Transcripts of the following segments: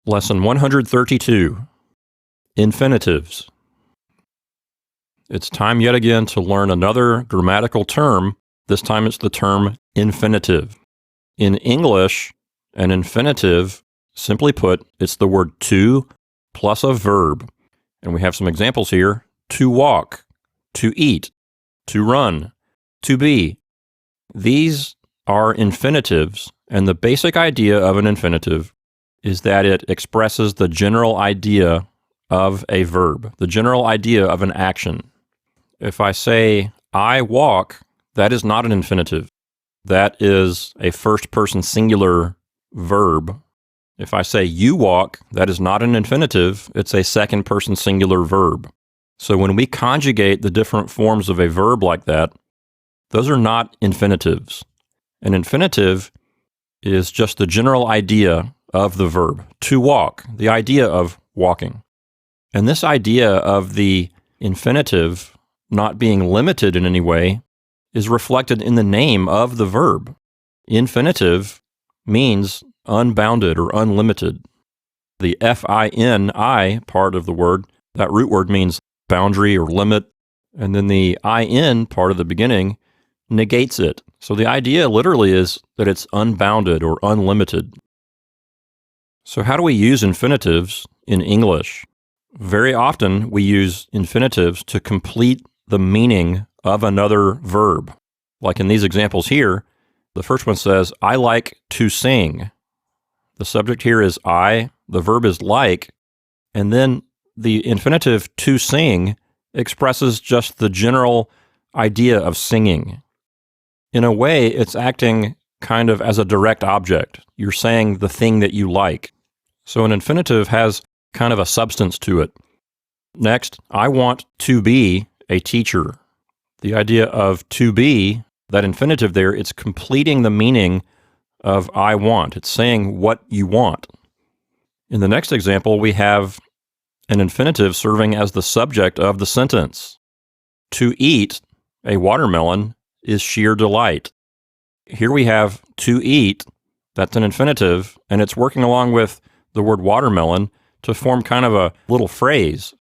Lesson 132, Infinitives. It's time yet again to learn another grammatical term. This time it's the term infinitive. In English, an infinitive, simply put, it's the word to plus a verb. And we have some examples here: to walk, to eat, to run, to be. These are infinitives, and the basic idea of an infinitive is that it expresses the general idea of a verb, the general idea of an action. If I say, I walk, that is not an infinitive. That is a first-person singular verb. If I say, you walk, that is not an infinitive. It's a second-person singular verb. So when we conjugate the different forms of a verb like that, those are not infinitives. An infinitive is just the general idea of the verb, to walk, the idea of walking. And this idea of the infinitive not being limited in any way is reflected in the name of the verb. Infinitive means unbounded or unlimited. The F-I-N-I part of the word, that root word means boundary or limit, and then the I-N part of the beginning negates it. So the idea literally is that it's unbounded or unlimited. So how do we use infinitives in English? Very often we use infinitives to complete the meaning of another verb. Like in these examples here, the first one says, I like to sing. The subject here is I, the verb is like, and then the infinitive to sing expresses just the general idea of singing. In a way, it's acting kind of as a direct object. You're saying the thing that you like. So an infinitive has kind of a substance to it. Next, I want to be a teacher. The idea of to be, that infinitive there, it's completing the meaning of I want. It's saying what you want. In the next example, we have an infinitive serving as the subject of the sentence. To eat a watermelon is sheer delight. Here we have to eat, that's an infinitive, and it's working along with the word watermelon to form kind of a little phrase.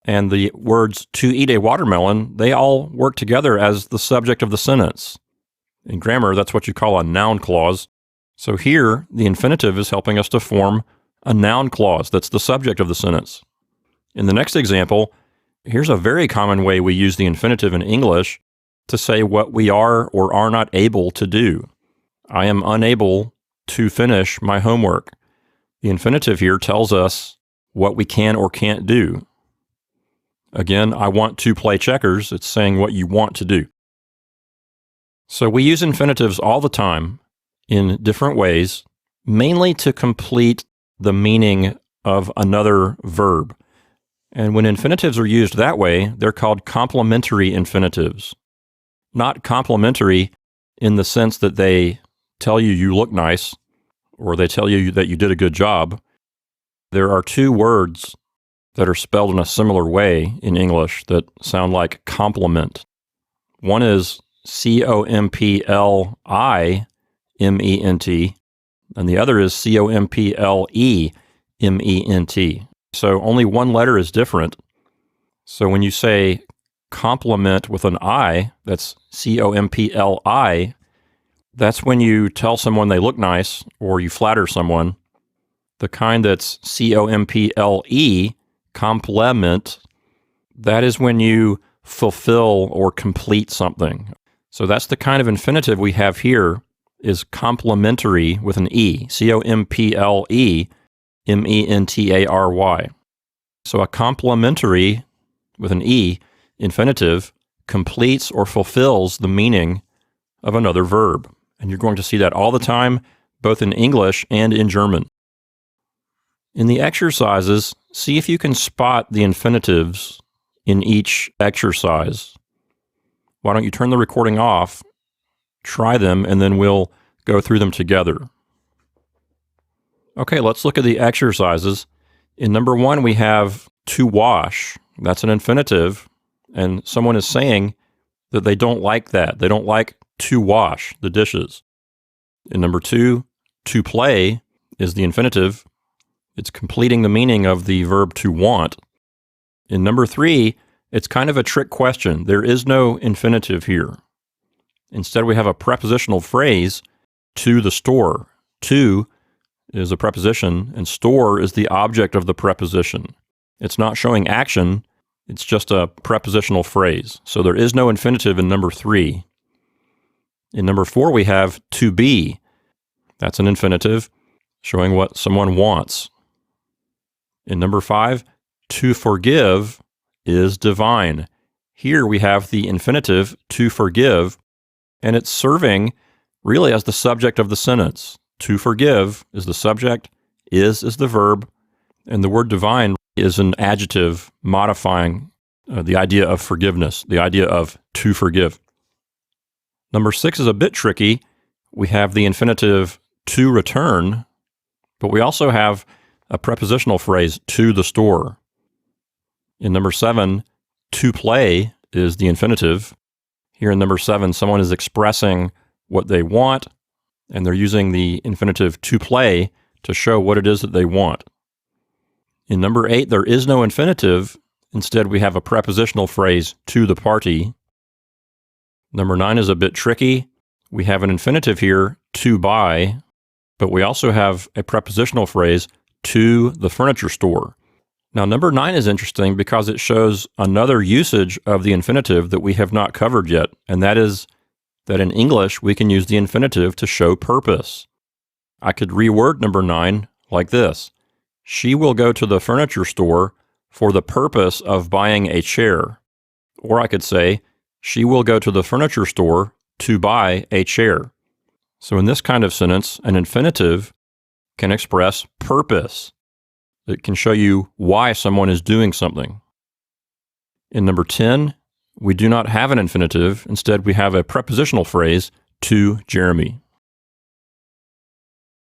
And the words to eat a watermelon, they all work together as the subject of the sentence. In grammar, that's what you call a noun clause. So here, the infinitive is helping us to form a noun clause that's the subject of the sentence. In the next example, here's a very common way we use the infinitive in English to say what we are or are not able to do. I am unable to finish my homework. The infinitive here tells us what we can or can't do. Again, I want to play checkers. It's saying what you want to do. So we use infinitives all the time in different ways, mainly to complete the meaning of another verb. And when infinitives are used that way, they're called complementary infinitives. Not complimentary in the sense that they tell you you look nice, or they tell you that you did a good job. There are two words that are spelled in a similar way in English that sound like complement. One is C-O-M-P-L-I-M-E-N-T, and the other is C-O-M-P-L-E-M-E-N-T. So only one letter is different. So when you say compliment with an I, that's C-O-M-P-L-I, that's when you tell someone they look nice or you flatter someone. The kind that's C-O-M-P-L-E, complement, that is when you fulfill or complete something. So that's the kind of infinitive we have here, is complementary with an E, C-O-M-P-L-E-M-E-N-T-A-R-Y. So a complementary with an E infinitive completes or fulfills the meaning of another verb. And you're going to see that all the time, both in English and in German. In the exercises, see if you can spot the infinitives in each exercise. Why don't you turn the recording off, try them, and then we'll go through them together. Okay, let's look at the exercises. In number 1, we have to wash. That's an infinitive, and someone is saying that they don't like that. They don't like to wash the dishes. In number 2, to play is the infinitive. It's completing the meaning of the verb to want. In number 3, it's kind of a trick question. There is no infinitive here. Instead, we have a prepositional phrase, to the store. To is a preposition, and store is the object of the preposition. It's not showing action, it's just a prepositional phrase. So there is no infinitive in number 3. In number 4, we have to be. That's an infinitive, showing what someone wants. In number 5, to forgive is divine. Here we have the infinitive to forgive, and it's serving really as the subject of the sentence. To forgive is the subject, is the verb, and the word divine is an adjective modifying the idea of forgiveness, the idea of to forgive. Number 6 is a bit tricky. We have the infinitive to return, but we also have a prepositional phrase, to the store. In number 7, to play is the infinitive. Here in number 7, someone is expressing what they want, and they're using the infinitive to play to show what it is that they want. In number 8, there is no infinitive. Instead, we have a prepositional phrase, to the party. Number 9 is a bit tricky. We have an infinitive here, to buy, but we also have a prepositional phrase, to the furniture store. Now, number 9 is interesting because it shows another usage of the infinitive that we have not covered yet, and that is that in English, we can use the infinitive to show purpose. I could reword number 9 like this. She will go to the furniture store for the purpose of buying a chair. Or I could say, she will go to the furniture store to buy a chair. So in this kind of sentence, an infinitive can express purpose. It can show you why someone is doing something. In number 10, we do not have an infinitive. Instead, we have a prepositional phrase, to Jeremy.